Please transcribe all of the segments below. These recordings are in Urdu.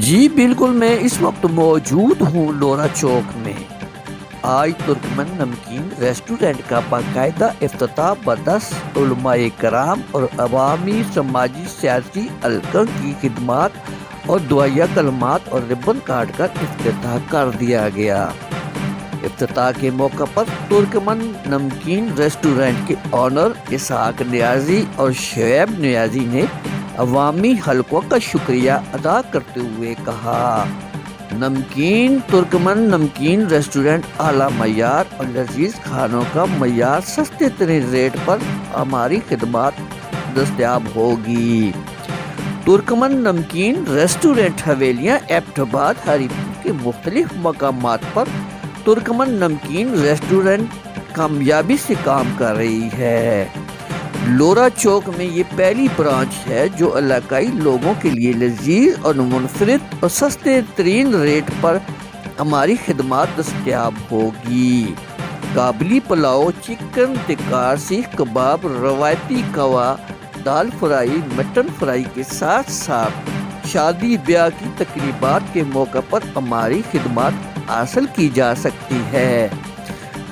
جی بالکل، میں اس وقت موجود ہوں لورا چوک میں۔ آج ترکمن نمکین ریسٹورنٹ کا باقاعدہ افتتاح ب10 علماء کرام اور عوامی سماجی سیاسی حلقوں کی خدمات اور دعائیہ کلمات اور ربن کاٹ کر افتتاح کر دیا گیا۔ افتتاح کے موقع پر ترکمن نمکین ریسٹورنٹ کے آنر اسحاق نیازی اور شعیب نیازی نے عوامی حلقوں کا شکریہ ادا کرتے ہوئے کہا، ترکمن نمکین ریسٹورنٹ اعلیٰ معیار اور لذیذ کھانوں کا معیار سستے ترین ریٹ پر ہماری خدمات دستیاب ہوگی۔ ترکمن نمکین ریسٹورنٹ حویلیاں ایبٹ آباد ہری پور کے مختلف مقامات پر ترکمن نمکین ریسٹورنٹ کامیابی سے کام کر رہی ہے۔ لورا چوک میں یہ پہلی برانچ ہے جو علاقائی لوگوں کے لیے لذیذ اور منفرد اور سستے ترین ریٹ پر ہماری خدمات دستیاب ہوگی۔ قابلی پلاؤ، چکن ٹکا، سیخ کباب، روایتی کوا، دال فرائی، مٹن فرائی کے ساتھ ساتھ شادی بیاہ کی تقریبات کے موقع پر ہماری خدمات حاصل کی جا سکتی ہے۔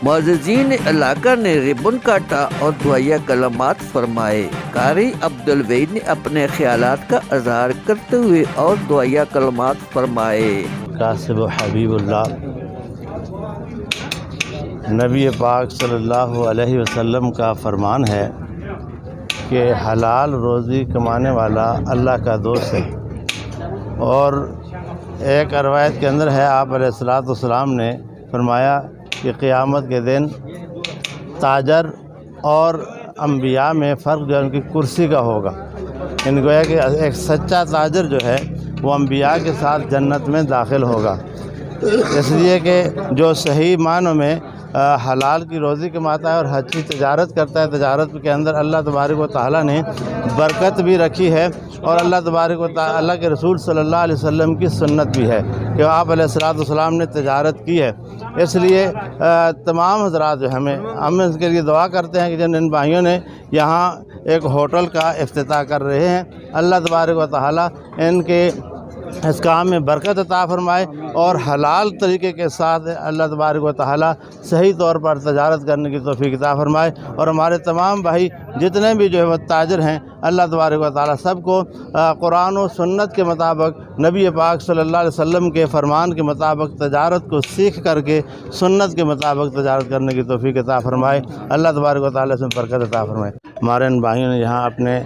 معززین علاقہ نے ربن کاٹا اور دعائیہ کلمات فرمائے۔ قاری عبدالوحید نے اپنے خیالات کا اظہار کرتے ہوئے اور دعائیہ کلمات فرمائے۔ کاسب و حبیب اللہ نبی پاک صلی اللہ علیہ وسلم کا فرمان ہے کہ حلال روزی کمانے والا اللہ کا دوست ہے، اور ایک روایت کے اندر ہے آپ علیہ السلام نے فرمایا کہ قیامت کے دن تاجر اور انبیاء میں فرق جو ہے ان کی کرسی کا ہوگا۔ ان گویا کہ ایک سچا تاجر جو ہے وہ انبیاء کے ساتھ جنت میں داخل ہوگا، اس لیے کہ جو صحیح معنوں میں حلال کی روزی کماتا ہے اور اچھی تجارت کرتا ہے، تجارت کے اندر اللہ تبارک و تعالیٰ نے برکت بھی رکھی ہے، اور اللہ تبارک و تعالیٰ اللہ کے رسول صلی اللہ علیہ وسلم کی سنت بھی ہے کہ آپ علیہ السلام نے تجارت کی ہے۔ اس لیے تمام حضرات جو ہم اس کے لیے دعا کرتے ہیں کہ جن ان بھائیوں نے یہاں ایک ہوٹل کا افتتاح کر رہے ہیں، اللہ تبارک و تعالیٰ ان کے اس کام میں برکت عطا فرمائے اور حلال طریقے کے ساتھ اللہ تبارک و تعالیٰ صحیح طور پر تجارت کرنے کی توفیق عطا فرمائے، اور ہمارے تمام بھائی جتنے بھی جو ہے وہ تاجر ہیں، اللہ تبارک و تعالیٰ سب کو قرآن و سنت کے مطابق، نبی پاک صلی اللہ علیہ وسلم کے فرمان کے مطابق تجارت کو سیکھ کر کے سنت کے مطابق تجارت کرنے کی توفیق عطا فرمائے، اللہ تبارک و تعالیٰ سے برکت عطا فرمائے۔ ہمارے ان بھائیوں نے یہاں اپنے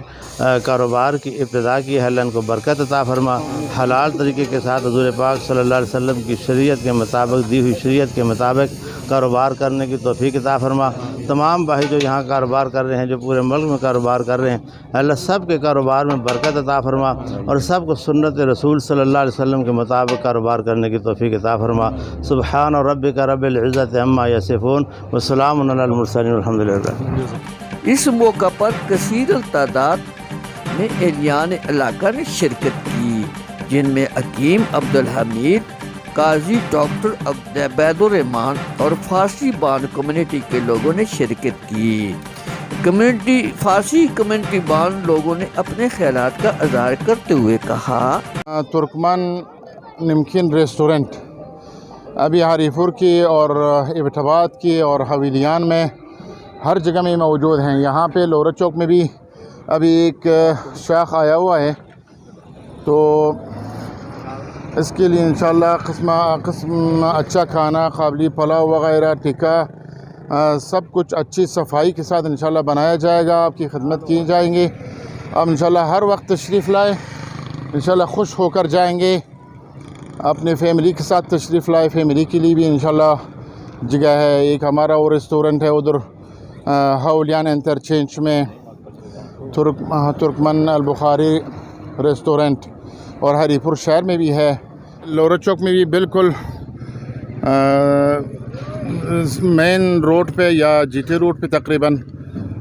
کاروبار کی ابتدا کی ہے، اللہ ان کو برکت عطا فرما، حلال طریقے کے ساتھ حضور پاک صلی اللہ علیہ وسلم کی شریعت کے مطابق، دی ہوئی شریعت کے مطابق کاروبار کرنے کی توفیق عطا فرما۔ تمام بھائی جو یہاں کاروبار کر رہے ہیں، جو پورے ملک میں کاروبار کر رہے ہیں، اللہ سب کے کاروبار میں برکت عطا فرما اور سب کو سنت رسول صلی اللہ علیہ وسلم کے مطابق کاروبار کرنے کی توفیق عطا فرما۔ سبحان ربک رب العزت عما یصفون وسلام علی المرسلین والحمد للہ۔ اس موقع پر کثیر التعداد میں اہلیان علاقہ نے شرکت کی، جن میں حکیم عبدالحمید، قاضی ڈاکٹر عبید الرحمان اور فارسی بان کمیونٹی کے لوگوں نے شرکت کی۔ فارسی کمیونٹی بان لوگوں نے اپنے خیالات کا اظہار کرتے ہوئے کہا، ترکمن نمکین ریسٹورنٹ ابھی ہری پور کی اور ایبٹ آباد کی اور حویلیان میں ہر جگہ میں موجود ہیں۔ یہاں پہ لورا چوک میں بھی ابھی ایک شیخ آیا ہوا ہے، تو اس کے لیے انشاءاللہ قسم اچھا کھانا، قابلی پلاؤ وغیرہ، ٹکا، سب کچھ اچھی صفائی کے ساتھ انشاءاللہ بنایا جائے گا، آپ کی خدمت کی جائیں گے۔ آپ انشاءاللہ ہر وقت تشریف لائے، انشاءاللہ خوش ہو کر جائیں گے۔ اپنے فیملی کے ساتھ تشریف لائے، فیملی کے لیے بھی انشاءاللہ جگہ ہے۔ ایک ہمارا وہ ریسٹورنٹ ہے ادھر حولیان انٹرچینج میں، ترکمن البخاری ریسٹورنٹ، اور ہری پور شہر میں بھی ہے، لورا چوک میں بھی بالکل مین روڈ پہ یا جی ٹی روڈ پہ تقریباً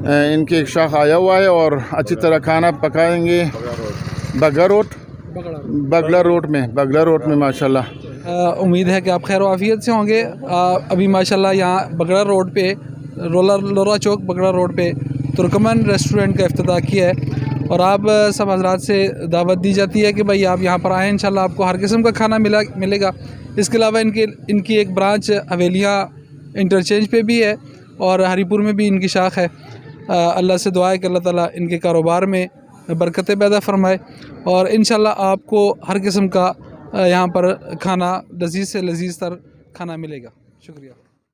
ان کے ایک شاخ آیا ہوا ہے، اور اچھی طرح کھانا پکائیں گے بگلا روڈ میں ماشاءاللہ۔ امید ہے کہ آپ خیر و عافیت سے ہوں گے۔ ابھی ماشاءاللہ یہاں بگڑا روڈ پہ لورا چوک بگڑا روڈ پہ ترکمن ریسٹورنٹ کا افتتاح کیا ہے، اور آپ سب حضرات سے دعوت دی جاتی ہے کہ بھائی آپ یہاں پر آئیں، انشاءاللہ آپ کو ہر قسم کا کھانا ملے گا۔ اس کے علاوہ ان کی ایک برانچ حویلیاں انٹرچینج پہ بھی ہے اور ہری پور میں بھی ان کی شاخ ہے۔ اللہ سے دعا ہے کہ اللہ تعالیٰ ان کے کاروبار میں برکتیں پیدا فرمائے اور انشاءاللہ آپ کو ہر قسم کا یہاں پر کھانا لذیذ سے لذیذ تر کھانا ملے گا۔ شکریہ۔